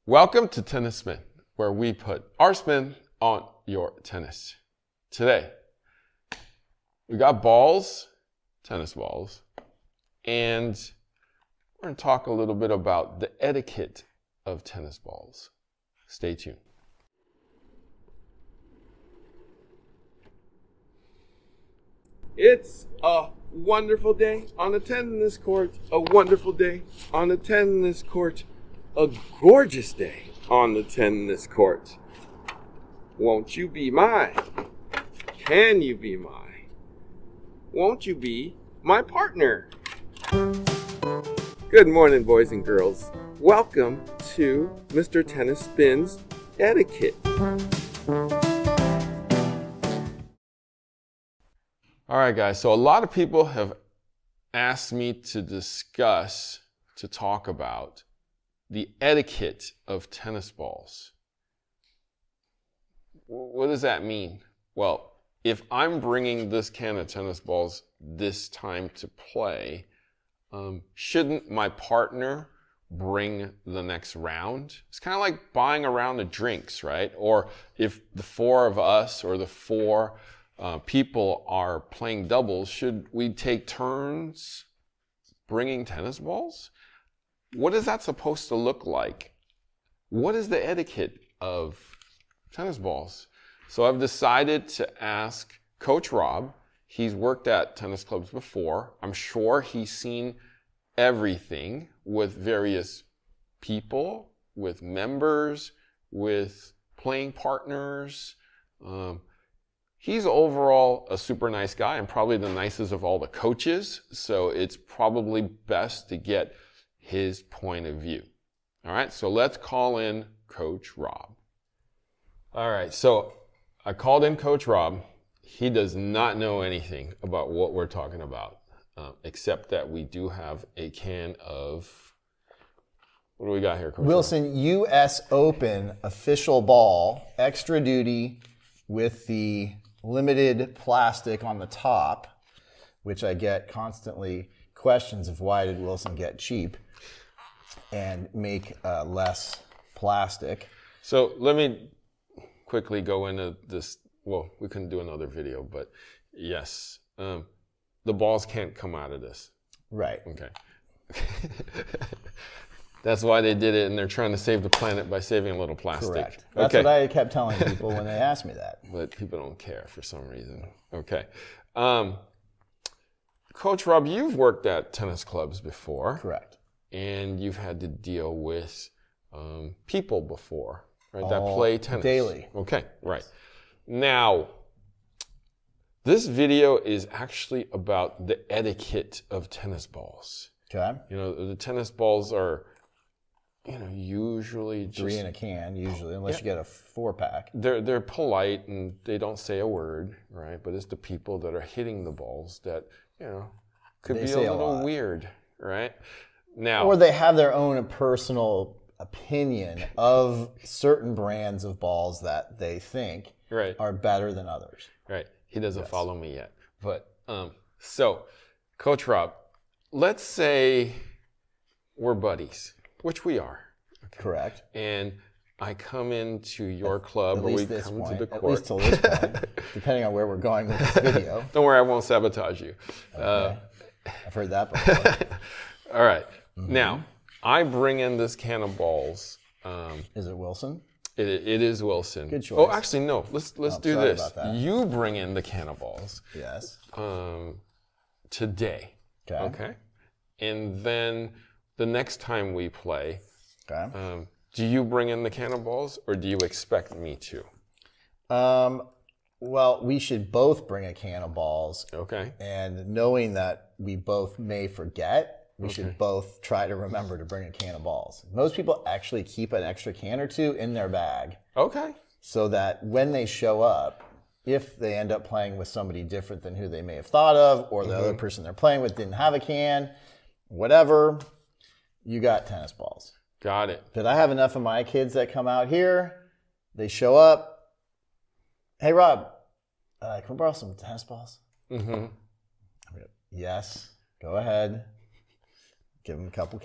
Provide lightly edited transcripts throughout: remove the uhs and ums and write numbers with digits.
Welcome to Tennis Spin, where we put our spin on your tennis. Today, we got balls, tennis balls, and we're going to talk a little bit about the etiquette of tennis balls. Stay tuned. It's a wonderful day on the tennis court, a wonderful day on the tennis court, a gorgeous day on the tennis court. Won't you be mine? Can you be mine? Won't you be my partner? Good morning, boys and girls. Welcome to Mr. Tennis Spin's Etiquette. All right, guys, so a lot of people have asked me to talk about the etiquette of tennis balls. What does that mean? Well, if I'm bringing this can of tennis balls this time to play, shouldn't my partner bring the next round? It's kind of like buying a round of drinks, right? Or if the four of us or the four people are playing doubles, should we take turns bringing tennis balls? What is that supposed to look like? What is the etiquette of tennis balls? So I've decided to ask Coach Rob. He's worked at tennis clubs before. I'm sure he's seen everything with various people, with members, with playing partners. He's overall a super nice guy and probably the nicest of all the coaches. So it's probably best to get his point of view. All right, so let's call in Coach Rob. All right, so I called in Coach Rob. He does not know anything about what we're talking about, except that we do have a can of, what do we got here, Coach Wilson, Rob? US Open official ball, extra duty with the limited plastic on the top, which I get constantly questions of why did Wilson get cheap and make less plastic. So let me quickly go into this. Well, we couldn't do another video, but yes, the balls can't come out of this. Right. Okay. That's why they did it, and they're trying to save the planet by saving a little plastic. Correct. That's what I kept telling people when they asked me that. But people don't care for some reason. Okay. Coach Rob, you've worked at tennis clubs before. Correct. And you've had to deal with people before, right, that play tennis. Daily. Okay, right. Now, this video is actually about the etiquette of tennis balls. Okay. You know, the tennis balls are, usually just 3 in a can, usually, unless you get a 4-pack. They're polite and they don't say a word, right? But it's the people that are hitting the balls that, could be a little weird, right? Now, or they have their own personal opinion of certain brands of balls that they think are better than others. Right. He doesn't follow me yet. But so, Coach Rob, let's say we're buddies, which we are. Okay. Correct. And I come into your club, or we come to the court. At least till this point, depending on where we're going with this video. Don't worry, I won't sabotage you. Okay. I've heard that before. All right. Mm-hmm. Now, I bring in this can of balls. Is it Wilson? It is Wilson. Good choice. Oh, actually, no. Let's do this. About that. You bring in the can of balls. Yes. Today. Okay. And then the next time we play, do you bring in the can of balls, or do you expect me to? Well, we should both bring a can of balls. Okay. And knowing that we both may forget, we should both try to remember to bring a can of balls. Most people actually keep an extra can or two in their bag. Okay. So that when they show up, if they end up playing with somebody different than who they may have thought of, or the other person they're playing with didn't have a can, whatever, you got tennis balls. Got it. But I have enough of my kids that come out here, they show up, hey, Rob, can we borrow some tennis balls? Mm-hmm. Yes, go ahead. Give them a couple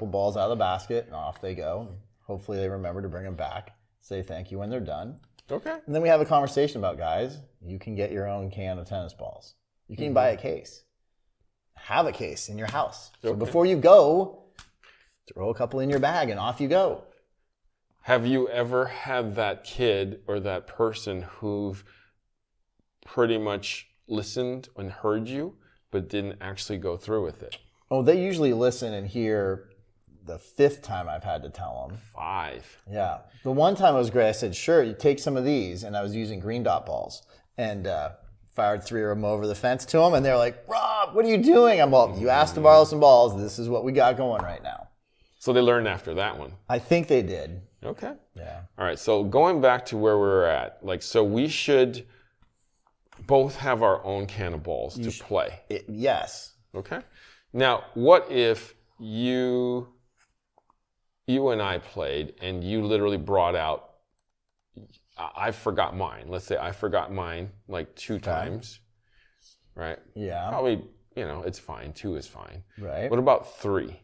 balls out of the basket, and off they go. Hopefully they remember to bring them back, say thank you when they're done. Okay. And then we have a conversation about, guys, you can get your own can of tennis balls. You can even buy a case. Have a case in your house. So before you go, throw a couple in your bag and off you go. Have you ever had that kid or that person who've pretty much listened and heard you, but didn't actually go through with it? Oh, they usually listen and hear the 5th time I've had to tell them. 5. Yeah. The one time it was great. I said, sure, you take some of these. And I was using green dot balls. And fired 3 of them over the fence to them. And they're like, Rob, what are you doing? I'm all, you asked to borrow some balls. This is what we got going right now. So they learned after that one. I think they did. Okay. Yeah. All right. So going back to where we were at, like, so we should both have our own can of balls to play. Yes. Okay. Now, what if you and I played and you literally brought out, I forgot mine. Let's say I forgot mine like 2 times, right? Yeah. Probably, it's fine. 2 is fine. Right. What about 3?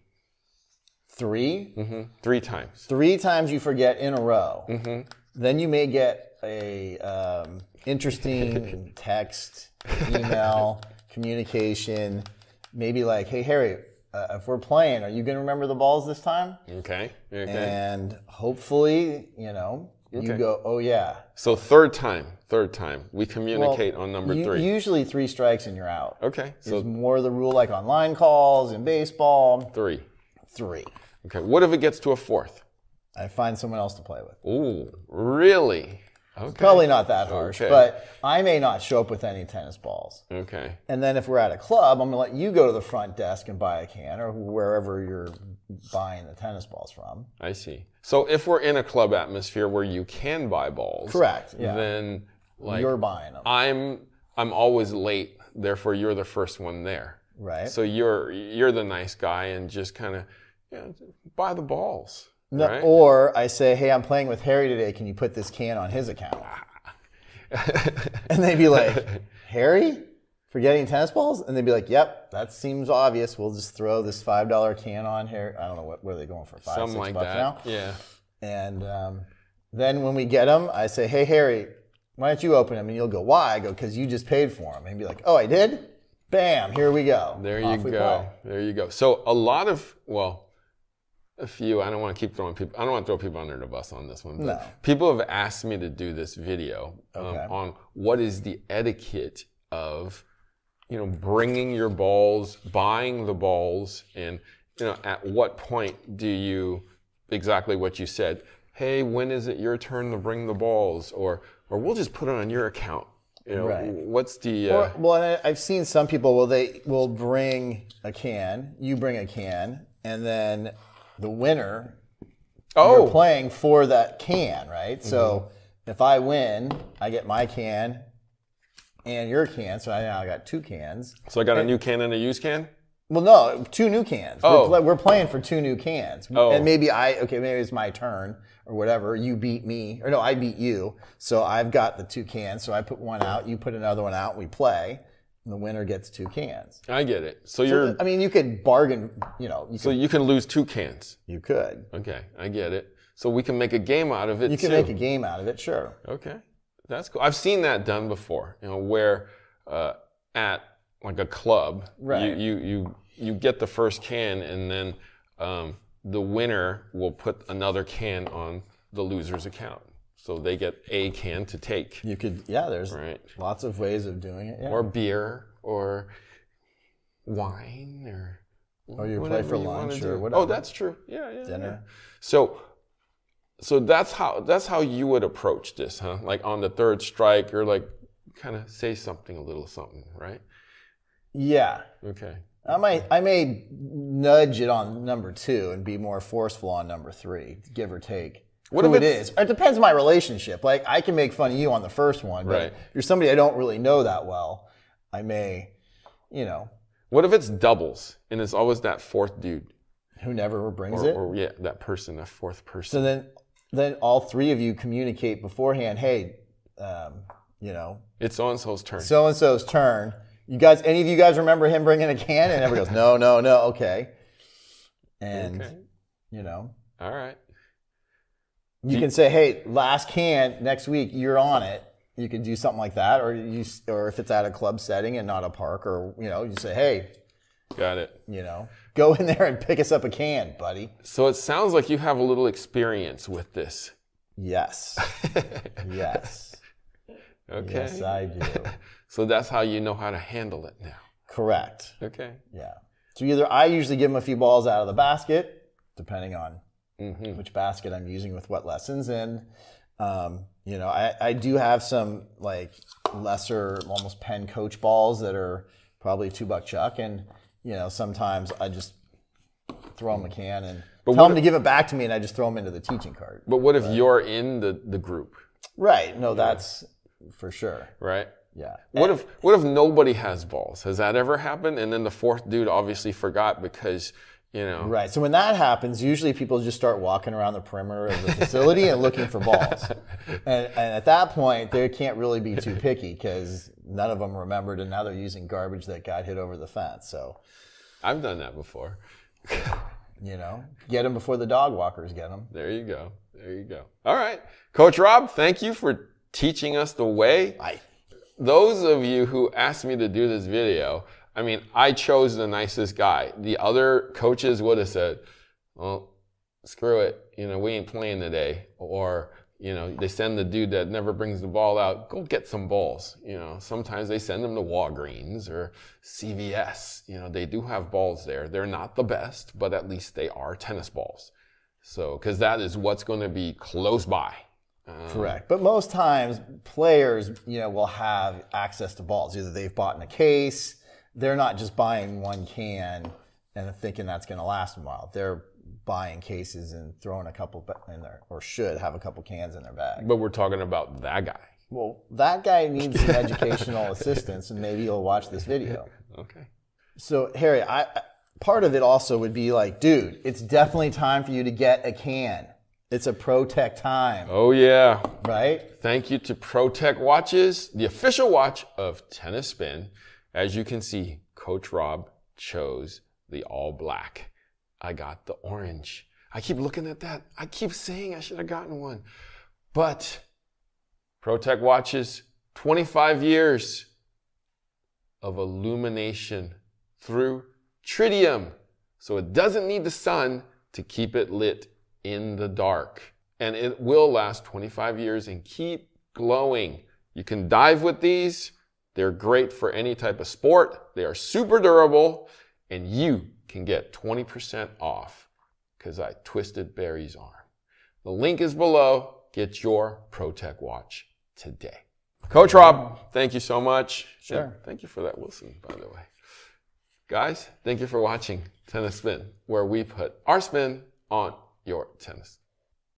3? Mm-hmm. 3 times. 3 times you forget in a row. Mm-hmm. Then you may get a interesting text, email, communication, maybe like, hey, Harry, if we're playing, are you going to remember the balls this time? Okay. And hopefully, you go, oh, yeah. So third time, we communicate on number 3. Usually 3 strikes and you're out. Okay. So more the rule like on line calls in baseball. 3. Okay. What if it gets to a 4th? I find someone else to play with. Ooh, really? Okay. Probably not that harsh, Okay. but I may not show up with any tennis balls. Okay. And then if we're at a club, I'm going to let you go to the front desk and buy a can or wherever you're buying the tennis balls from. I see. So if we're in a club atmosphere where you can buy balls, correct, yeah, then like you're buying them. I'm always late, therefore you're the first one there. Right. So you're the nice guy and just kind of buy the balls. No, right? Or I say, hey, I'm playing with Harry today. Can you put this can on his account? And they'd be like, Harry? For getting tennis balls? And they'd be like, yep, that seems obvious. We'll just throw this $5 can on Harry. I don't know, what are they going for, $5, Something $6 like that. now? Yeah. And then when we get them, I say, hey, Harry, why don't you open them? And you'll go, why? I go, because you just paid for them. And he'd be like, oh, I did? Bam, here we go. There Off you we go. play. There you go. So a lot of, a few, I don't want to keep throwing people, I don't want to throw people under the bus on this one, but No. people have asked me to do this video Okay. on what is the etiquette of, bringing your balls, buying the balls, and, at what point do you, exactly what you said, hey, when is it your turn to bring the balls? Or we'll just put it on your account. Right. What's the... And I've seen some people, they will bring a can, you bring a can, and then the winner, you're playing for that can, right? Mm-hmm. So if I win, I get my can and your can, so I got 2 cans. So I got a new can and a used can? Well, no, 2 new cans. Oh. We're playing for 2 new cans. Oh. And maybe maybe it's my turn or whatever. You beat me, or no, I beat you. So I've got the 2 cans. So I put one out, you put another one out, we play. And the winner gets 2 cans. I get it. So you could bargain, you can lose 2 cans. You could. Okay, I get it. So we can make a game out of it. You can make a game out of it, sure. Okay, that's cool. I've seen that done before. Where at like a club, right. you get the first can, and then the winner will put another can on the loser's account, so they get a can to take. You could, there's right. Lots of ways of doing it. Yeah. Or beer, or wine, or you play for lunch or whatever. Oh, that's true. Yeah. Dinner. Yeah. So that's how you would approach this, huh? Like on the 3rd strike, or like kind of say something, a little something, right? Yeah. Okay. I may nudge it on number 2 and be more forceful on number 3, give or take. What who if it is? It depends on my relationship. Like I can make fun of you on the first one, but right. if you're somebody I don't really know that well, I may, What if it's doubles and it's always that 4th dude who never brings it? Or that person, that 4th person. So then all 3 of you communicate beforehand. Hey, it's so and so's turn. So and so's turn. You guys, any of you guys remember him bringing a can? And everybody goes, no, okay. And okay. All right. You can say, hey, last can next week, you're on it. You can do something like that, or if it's at a club setting and not a park, or you say, hey, got it. Go in there and pick us up a can, buddy. So it sounds like you have a little experience with this. Yes. Yes. Okay. Yes, I do. So that's how you know how to handle it now. Correct. Okay. Yeah. So I usually give them a few balls out of the basket, depending on which basket I'm using with what lessons. And, I do have some like lesser, almost pen coach balls that are probably $2 chuck. And, sometimes I just throw them a can and tell them to give it back to me, and I just throw them into the teaching cart. But what if you're in the group? Right. No, that's for sure. Right. Yeah. What if nobody has balls? Has that ever happened? And then the fourth dude obviously forgot because, Right. So when that happens, usually people just start walking around the perimeter of the facility and looking for balls. And at that point, they can't really be too picky because none of them remembered, and now they're using garbage that got hit over the fence. So I've done that before. Get them before the dog walkers get them. There you go. There you go. All right. Coach Rob, thank you for teaching us the way. Bye. Those of you who asked me to do this video, I chose the nicest guy. The other coaches would have said, well, screw it. We ain't playing today. Or, they send the dude that never brings the ball out, go get some balls. Sometimes they send them to Walgreens or CVS. They do have balls there. They're not the best, but at least they are tennis balls. So, because that is what's going to be close by. Correct. But most times players, will have access to balls. Either they've bought in a case. They're not just buying one can and thinking that's going to last a while. They're buying cases and throwing a couple in there, or should have a couple cans in their bag. But we're talking about that guy. Well, that guy needs some educational assistance, and maybe he'll watch this video. Okay. So, Harry, part of it also would be like, dude, it's definitely time for you to get a can. It's a ProTech time. Oh, yeah. Right? Thank you to ProTech Watches, the official watch of Tennis Spin. As you can see, Coach Rob chose the all black. I got the orange. I keep looking at that. I keep saying I should have gotten one. But ProTech Watches, 25 years of illumination through tritium. So it doesn't need the sun to keep it lit in the dark. And it will last 25 years and keep glowing. You can dive with these. They're great for any type of sport. They are super durable, and you can get 20% off because I twisted Barry's arm. The link is below. Get your ProTech watch today. Coach Rob, thank you so much. Sure. And thank you for that Wilson, by the way. Guys, thank you for watching Tennis Spin, where we put our spin on your tennis.